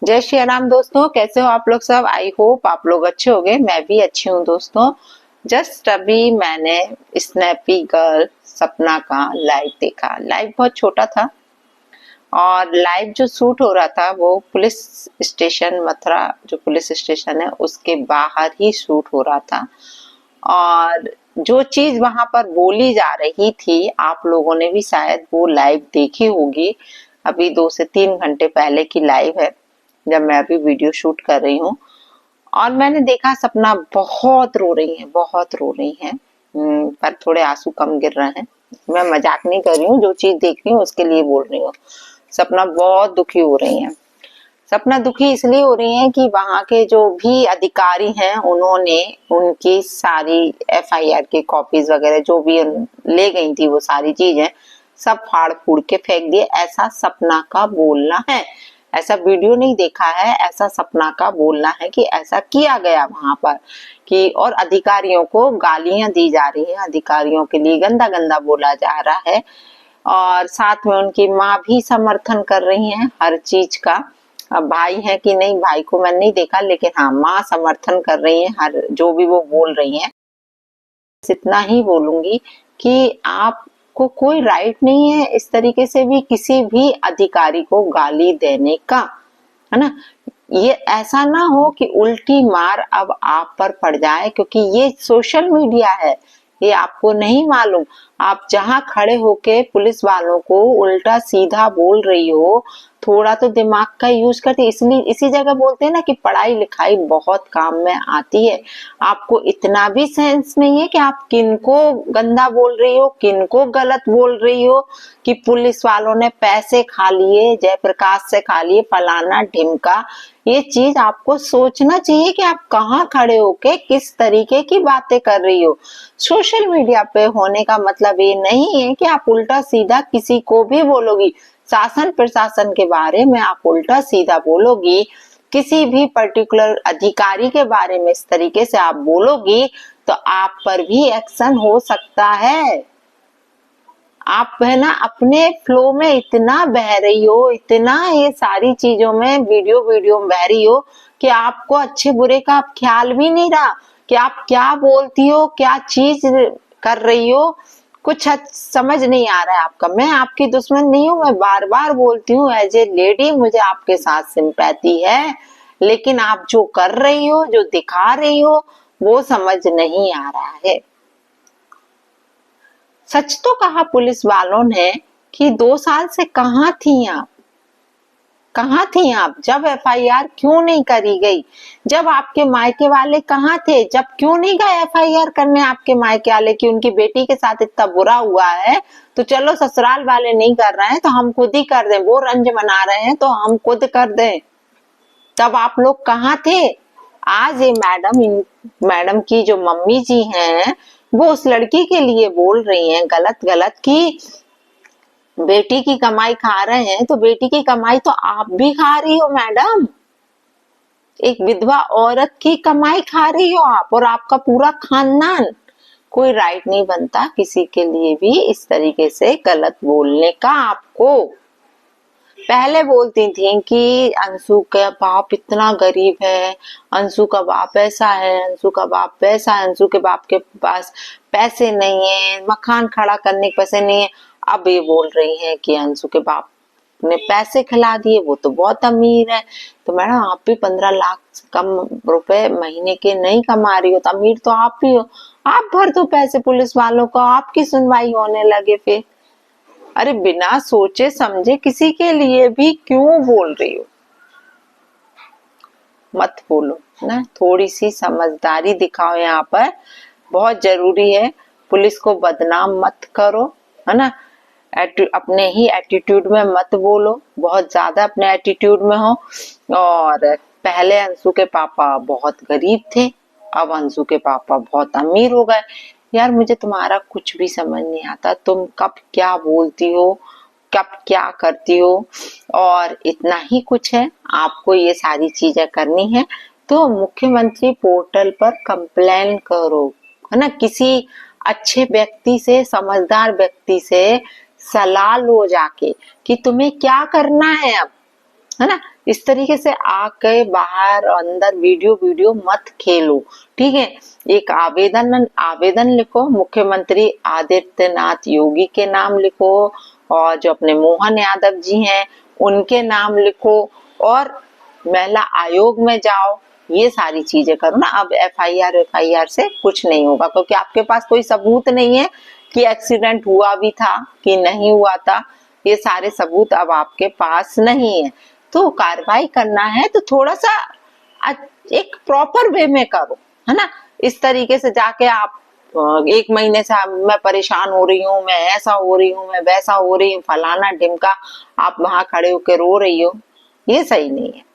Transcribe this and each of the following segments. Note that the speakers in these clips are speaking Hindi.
जय श्री राम दोस्तों, कैसे हो आप लोग सब। आई होप आप लोग अच्छे होंगे। मैं भी अच्छी हूँ दोस्तों। जस्ट अभी मैंने स्नैपी गर्ल सपना का लाइव देखा। लाइव बहुत छोटा था और लाइव जो शूट हो रहा था वो पुलिस स्टेशन मथुरा जो पुलिस स्टेशन है उसके बाहर ही शूट हो रहा था। और जो चीज वहां पर बोली जा रही थी आप लोगों ने भी शायद वो लाइव देखी होगी। अभी 2 से 3 घंटे पहले की लाइव है जब मैं अभी वीडियो शूट कर रही हूँ। और मैंने देखा सपना बहुत रो रही है, बहुत रो रही है। पर थोड़े आंसू कम गिर रहे हैं। मैं मजाक नहीं कर रही हूँ, जो चीज देख रही हूँ उसके लिए बोल रही हूँ। सपना बहुत दुखी हो रही है। सपना दुखी इसलिए हो रही है कि वहां के जो भी अधिकारी हैं उन्होंने उनकी सारी एफआईआर की कॉपीज वगैरह जो भी ले गई थी वो सारी चीजें सब फाड़ फूड़ के फेंक दिए। ऐसा सपना का बोलना है। ऐसा वीडियो नहीं देखा है, ऐसा सपना का बोलना है कि ऐसा किया गया वहां पर कि और अधिकारियों को गालियां दी जा रही है, अधिकारियों के लिए गंदा गंदा बोला जा रहा है। और साथ में उनकी माँ भी समर्थन कर रही है हर चीज का। अब भाई है कि नहीं, भाई को मैंने नहीं देखा, लेकिन हाँ माँ समर्थन कर रही है हर जो भी वो बोल रही है। इतना ही बोलूंगी कि आपको कोई राइट नहीं है इस तरीके से भी किसी भी अधिकारी को गाली देने का, है ना। ये ऐसा ना हो कि उल्टी मार अब आप पर पड़ जाए, क्योंकि ये सोशल मीडिया है, ये आपको नहीं मालूम। आप जहां खड़े होके पुलिस वालों को उल्टा सीधा बोल रही हो, थोड़ा तो दिमाग का यूज करते। इसलिए इसी जगह बोलते हैं ना कि पढ़ाई लिखाई बहुत काम में आती है। आपको इतना भी सेंस नहीं है कि आप किनको गंदा बोल रही हो, किनको गलत बोल रही हो, कि पुलिस वालों ने पैसे खा लिए, जयप्रकाश से खा लिए, फलाना ढिमका। ये चीज आपको सोचना चाहिए कि आप कहाँ खड़े होके किस तरीके की बातें कर रही हो। सोशल मीडिया पे होने का मतलब ये नहीं है कि आप उल्टा सीधा किसी को भी बोलोगी। शासन प्रशासन के बारे में आप उल्टा सीधा बोलोगी, किसी भी पर्टिकुलर अधिकारी के बारे में इस तरीके से आप बोलोगी तो आप पर भी एक्शन हो सकता है। आप है ना अपने फ्लो में इतना बह रही हो, इतना ये सारी चीजों में वीडियो में बह रही हो कि आपको अच्छे बुरे का ख्याल भी नहीं रहा कि आप क्या बोलती हो, क्या चीज कर रही हो। कुछ समझ नहीं आ रहा है आपका। मैं आपकी दुश्मन नहीं हूँ, मैं बार बार बोलती हूँ एज ए लेडी मुझे आपके साथ सिंपैथी है, लेकिन आप जो कर रही हो, जो दिखा रही हो वो समझ नहीं आ रहा है। सच तो कहा पुलिस वालों ने कि 2 साल से कहाँ थी आप, कहाँ थी आप जब एफआईआर क्यों नहीं करी गई, जब आपके मायके वाले कहाँ थे, जब क्यों नहीं गए एफआईआर करने आपके मायके वाले कि उनकी बेटी के साथ इतना बुरा हुआ है तो चलो ससुराल वाले नहीं कर रहे हैं तो हम खुद ही कर दें, वो रंज मना रहे हैं तो हम खुद कर दें। तब आप लोग कहाँ थे। आज ये मैडम की जो मम्मी जी हैं वो उस लड़की के लिए बोल रही हैं गलत गलत कि बेटी की कमाई खा रहे हैं तो बेटी की कमाई तो आप भी खा रही हो मैडम। एक विधवा औरत की कमाई खा रही हो आप और आपका पूरा खानदान। कोई राइट नहीं बनता किसी के लिए भी इस तरीके से गलत बोलने का। आपको पहले बोलती थी कि अंशु का बाप इतना गरीब है, अंशु का बाप ऐसा है, अंशु का बाप वैसा है, अंशु के बाप के पास पैसे नहीं है, मकान खड़ा करने के पैसे नहीं है। अब ये बोल रही हैं कि अंशु के बाप ने पैसे खिला दिए, वो तो बहुत अमीर है। तो मैडम आप भी 15 लाख कम रुपए महीने के नहीं कमा रही हो तो अमीर तो आप ही हो। आप भर दो पैसे पुलिस वालों को, आपकी सुनवाई होने लगे फिर। अरे बिना सोचे समझे किसी के लिए भी क्यों बोल रही हो। मत बोलो ना, थोड़ी सी समझदारी दिखाओ। यहाँ पर बहुत जरूरी है। पुलिस को बदनाम मत करो, है ना। अपने ही एटीट्यूड में मत बोलो, बहुत ज्यादा अपने एटीट्यूड में हो। और पहले अंशु के पापा बहुत गरीब थे, अब अंशु के पापा बहुत अमीर हो गए। यार मुझे तुम्हारा कुछ भी समझ नहीं आता, तुम कब क्या बोलती हो, कब क्या करती हो। और इतना ही कुछ है, आपको ये सारी चीजें करनी है तो मुख्यमंत्री पोर्टल पर कंप्लेन करो, है ना। किसी अच्छे व्यक्ति से, समझदार व्यक्ति से सलाह लो जाके कि तुम्हें क्या करना है अब, है ना। इस तरीके से आके बाहर अंदर वीडियो वीडियो मत खेलो, ठीक है। एक आवेदन आवेदन लिखो, मुख्यमंत्री आदित्यनाथ योगी के नाम लिखो, और जो अपने मोहन यादव जी हैं उनके नाम लिखो, और महिला आयोग में जाओ, ये सारी चीजें करो ना। अब एफआईआर से कुछ नहीं होगा, क्योंकि आपके पास कोई सबूत नहीं है कि एक्सीडेंट हुआ भी था कि नहीं हुआ था। ये सारे सबूत अब आपके पास नहीं है, तो कार्रवाई करना है तो थोड़ा सा एक प्रॉपर वे में करो, है ना। इस तरीके से जाके आप 1 महीने से मैं परेशान हो रही हूँ, मैं ऐसा हो रही हूँ, मैं वैसा हो रही हूँ, फलाना ढिमका, आप वहां खड़े होकर रो रही हो, ये सही नहीं है।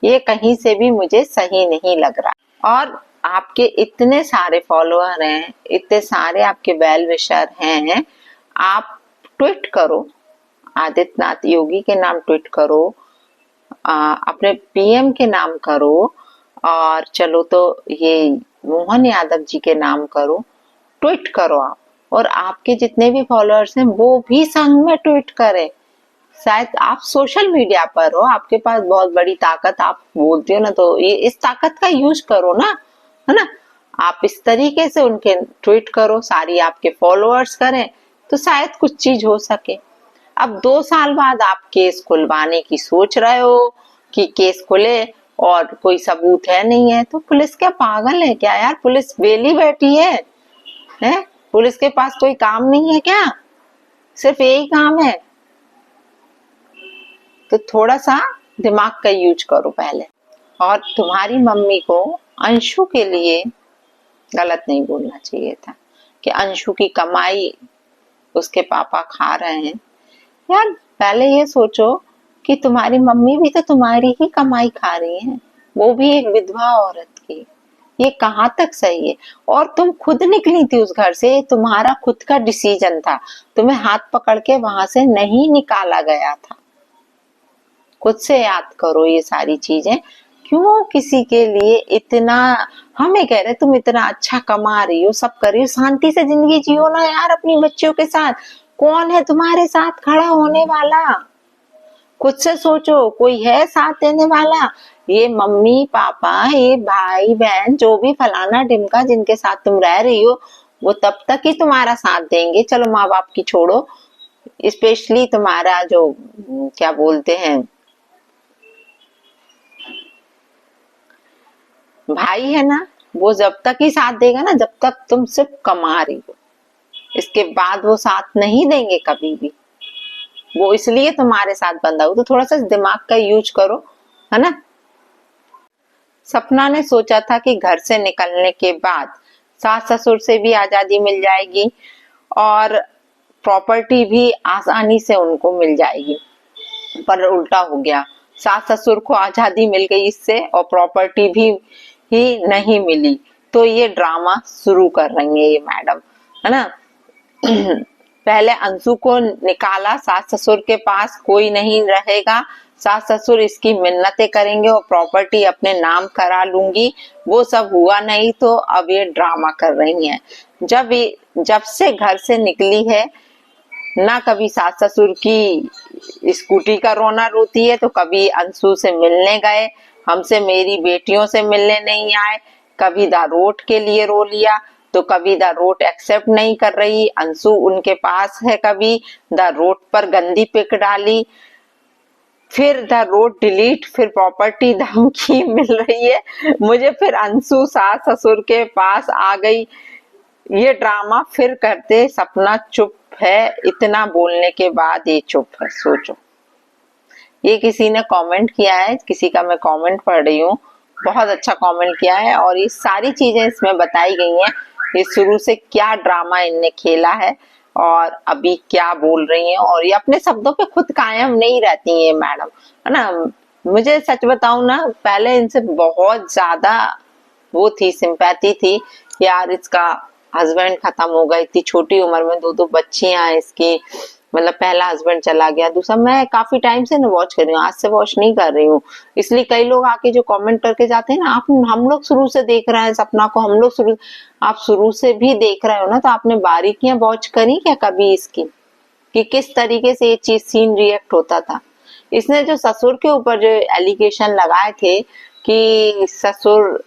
ये कहीं से भी मुझे सही नहीं लग रहा। और आपके इतने सारे फॉलोअर हैं, इतने सारे आपके वेल विशर हैं, आप ट्वीट करो, आदित्यनाथ योगी के नाम ट्वीट करो, अपने पीएम के नाम करो, और चलो तो ये मोहन यादव जी के नाम करो, ट्वीट करो आप। और आपके जितने भी फॉलोअर्स हैं वो भी संग में ट्वीट करें। शायद आप सोशल मीडिया पर हो, आपके पास बहुत बड़ी ताकत, आप बोलती हो ना, तो ये इस ताकत का यूज करो ना, है ना। आप इस तरीके से उनके ट्वीट करो, सारी आपके फॉलोअर्स करें, तो शायद कुछ चीज हो सके। अब 2 साल बाद आप केस खुलवाने की सोच रहे हो कि केस खुले और कोई सबूत है नहीं है, तो पुलिस क्या पागल है क्या यार? पुलिस वेली बैठी है? पुलिस के पास कोई काम नहीं है क्या? सिर्फ यही काम है? तो थोड़ा सा दिमाग का यूज करो पहले। और तुम्हारी मम्मी को अंशु के लिए गलत नहीं बोलना चाहिए था कि अंशु की कमाई उसके पापा खा रहे हैं। यार पहले ये सोचो कि तुम्हारी मम्मी भी तो तुम्हारी ही कमाई खा रही है, वो भी एक विधवा औरत की। ये कहाँ तक सही है? और तुम खुद निकली थी उस घर से, तुम्हारा खुद का डिसीजन था, तुम्हें हाथ पकड़ के वहां से नहीं निकाला गया था। खुद से याद करो ये सारी चीजें। क्यों किसी के लिए इतना, हमें कह रहे तुम इतना अच्छा कमा रही हो, सब कर रही हो, शांति से जिंदगी जियो ना यार अपनी बच्चियों के साथ। कौन है तुम्हारे साथ खड़ा होने वाला? खुद से सोचो, कोई है साथ देने वाला? ये मम्मी पापा, ये भाई बहन, जो भी फलाना ढिमका जिनके साथ तुम रह रही हो, वो तब तक ही तुम्हारा साथ देंगे। चलो माँ बाप की छोड़ो, स्पेशली तुम्हारा जो क्या बोलते हैं भाई है ना, वो जब तक ही साथ देगा ना जब तक तुम सिर्फ कमा रही हो। इसके बाद वो साथ नहीं देंगे कभी भी। वो इसलिए तुम्हारे साथ बंधा हो, तो थोड़ा सा दिमाग का यूज करो, है ना। सपना ने सोचा था कि घर से निकलने के बाद सास ससुर से भी आजादी मिल जाएगी और प्रॉपर्टी भी आसानी से उनको मिल जाएगी, पर उल्टा हो गया। सास ससुर को आजादी मिल गई इससे, और प्रॉपर्टी भी ही नहीं मिली। तो ये ड्रामा शुरू कर रही है ये मैडम, है ना। पहले अंशु को निकाला, सास ससुर के पास कोई नहीं रहेगा, सास ससुर इसकी मिन्नतें करेंगे और प्रॉपर्टी अपने नाम करा लूंगी। वो सब हुआ नहीं, तो अब ये ड्रामा कर रही हैं। जब से घर से निकली है ना, कभी सास ससुर की स्कूटी का रोना रोती है, तो कभी अंशु से मिलने गए, हमसे मेरी बेटियों से मिलने नहीं आए, कभी द रोड के लिए रो लिया, तो कभी द रोड एक्सेप्ट नहीं कर रही, अंशु उनके पास है, कभी द रोड पर गंदी पिक डाली, फिर द रोड डिलीट, फिर प्रॉपर्टी धमकी मिल रही है मुझे, फिर अंशु सास ससुर के पास आ गई। ये ड्रामा फिर करते। सपना चुप है, इतना बोलने के बाद ये चुप है। सोचो, ये किसी ने कमेंट किया है, किसी का मैं कमेंट पढ़ रही हूँ, बहुत अच्छा कमेंट किया है, और ये सारी चीजें इसमें बताई गई हैं, ये शुरू से क्या ड्रामा इनने खेला है और अभी क्या बोल रही हैं, और ये अपने शब्दों पे खुद कायम नहीं रहती है मैडम, है ना। मुझे सच बताऊं ना, पहले इनसे बहुत ज्यादा वो थी, सिंपैथी थी, यार इसका हस्बैंड खत्म हो गया, इतनी छोटी उम्र में 2 बच्चियां हैं इसकी, मतलब पहला हस्बैंड चला गया, दूसरा, मैं काफी टाइम से ना वॉच कर रही हूँ, आज से वॉच नहीं कर रही हूँ, इसलिए कई लोग आके जो कमेंट करके जाते हैं ना, आप हम लोग शुरू से देख रहे हैं सपना को, हम लोग आप शुरू से भी देख रहे हो ना, तो आपने बारीकियां वॉच करी क्या कभी इसकी, कि किस तरीके से ये चीज सीन रिएक्ट होता था। इसने जो ससुर के ऊपर जो एलिगेशन लगाए थे कि ससुर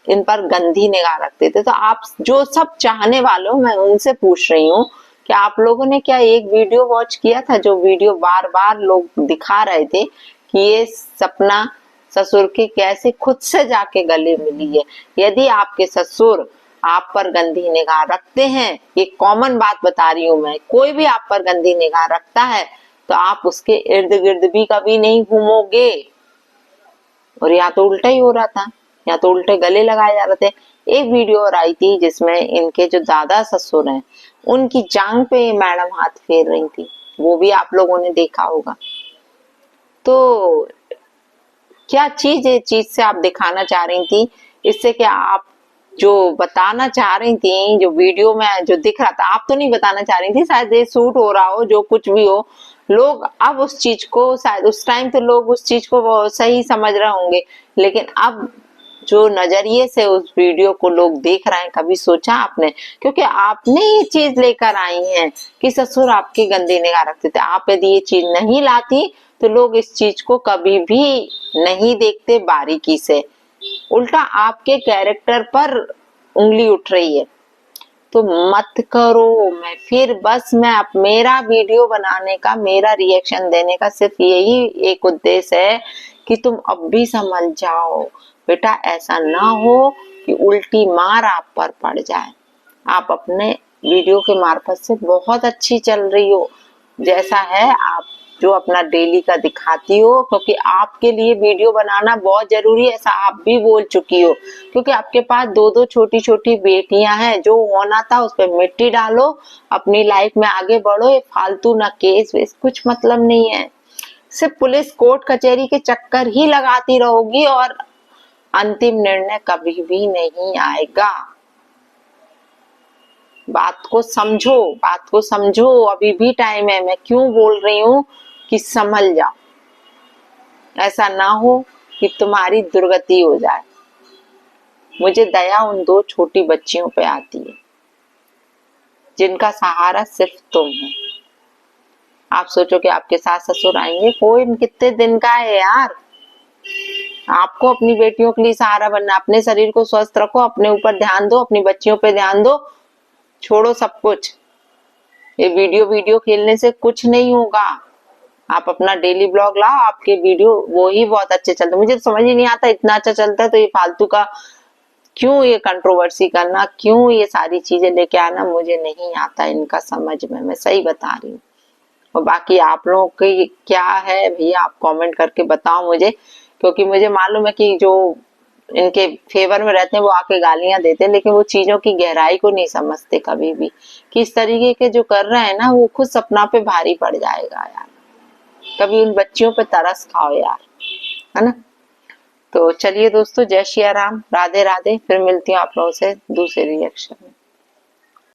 इन पर गंदी निगाह रखते थे, तो आप जो सब चाहने वालों, मैं उनसे पूछ रही हूँ कि आप लोगों ने क्या एक वीडियो वॉच किया था, जो वीडियो बार बार लोग दिखा रहे थे कि ये सपना ससुर के कैसे खुद से जाके गले मिली है। यदि आपके ससुर आप पर गंदी निगाह रखते हैं, ये कॉमन बात बता रही हूं मैं, कोई भी आप पर गंदी निगाह रखता है तो आप उसके इर्द गिर्द भी कभी नहीं घूमोगे। और या तो उल्टा ही हो रहा था, या तो उल्टे गले लगाए जा रहे थे। एक वीडियो और आई थी जिसमें इनके जो दादा ससुर हैं उनकी जांग पे मैडम हाथ फेर रही थी, वो भी आप लोगों ने देखा होगा। तो क्या चीज से आप दिखाना चाह रही थी, इससे क्या आप जो बताना चाह रही थी, जो वीडियो में जो दिख रहा था, आप तो नहीं बताना चाह रही थी, शायद ये शूट हो रहा हो, जो कुछ भी हो, लोग अब उस चीज को, शायद उस टाइम तो लोग उस चीज को सही समझ रहे होंगे, लेकिन अब जो नजरिए से उस वीडियो को लोग देख रहे हैं, कभी सोचा आपने? क्योंकि आपने ये चीज लेकर आई हैं कि ससुर आपकी गंदी निगाह रखते थे। आप यदि ये चीज नहीं लाती तो लोग इस चीज को कभी भी नहीं देखते बारीकी से, उल्टा आपके कैरेक्टर पर उंगली उठ रही है। तो मत करो। मैं फिर बस मैं अब मेरा वीडियो बनाने का, मेरा रिएक्शन देने का सिर्फ यही एक उद्देश्य है कि तुम अब भी समझ जाओ बेटा, ऐसा ना हो कि उल्टी मार आप पर पड़ जाए। आप अपने वीडियो के मार्फत से बहुत अच्छी चल रही हो, जैसा है आप जो अपना डेली का दिखाती हो, क्योंकि आपके लिए वीडियो बनाना बहुत जरूरी है, ऐसा आप भी बोल चुकी हो। क्योंकि आपके पास दो दो छोटी छोटी बेटियां हैं, जो होना था उस पर मिट्टी डालो, अपनी लाइफ में आगे बढ़ो। ये फालतू ना केस वेस कुछ मतलब नहीं है, सिर्फ पुलिस कोर्ट कचहरी के चक्कर ही लगाती रहोगी और अंतिम निर्णय कभी भी नहीं आएगा। बात को समझो, बात को समझो, अभी भी टाइम है। मैं क्यों बोल रही हूँ कि समझ जाओ, ऐसा ना हो कि तुम्हारी दुर्गति हो जाए। मुझे दया उन दो छोटी बच्चियों पे आती है जिनका सहारा सिर्फ तुम हो। आप सोचो कि आपके सास ससुर आएंगे, कोई कितने दिन का है यार। आपको अपनी बेटियों के लिए सहारा बनना, अपने शरीर को स्वस्थ रखो, अपने ऊपर ध्यान दो, अपनी बच्चियों पे ध्यान दो, छोड़ो सब कुछ। ये वीडियो खेलने से कुछ नहीं होगा। आप अपना डेली ब्लॉग लाओ, आपके वीडियो वो ही बहुत अच्छे चलते हैं। मुझे तो समझ ही नहीं आता, इतना अच्छा चलता है तो ये फालतू का क्यों ये कंट्रोवर्सी करना, क्यों ये सारी चीजें लेके आना, मुझे नहीं आता इनका समझ में, मैं सही बता रही हूँ। और बाकी आप लोगों की क्या है भैया, आप कमेंट करके बताओ मुझे, क्योंकि मुझे मालूम है कि जो इनके फेवर में रहते हैं वो आके गालियां देते हैं, लेकिन वो चीजों की गहराई को नहीं समझते कभी भी, कि इस तरीके के जो कर रहे हैं ना, वो खुद सपना पे भारी पड़ जाएगा यार। कभी उन बच्चियों पे तरस खाओ यार, है ना। तो चलिए दोस्तों, जय श्री राम, राधे राधे। फिर मिलती हूँ आप लोगों से दूसरे रिएक्शन में।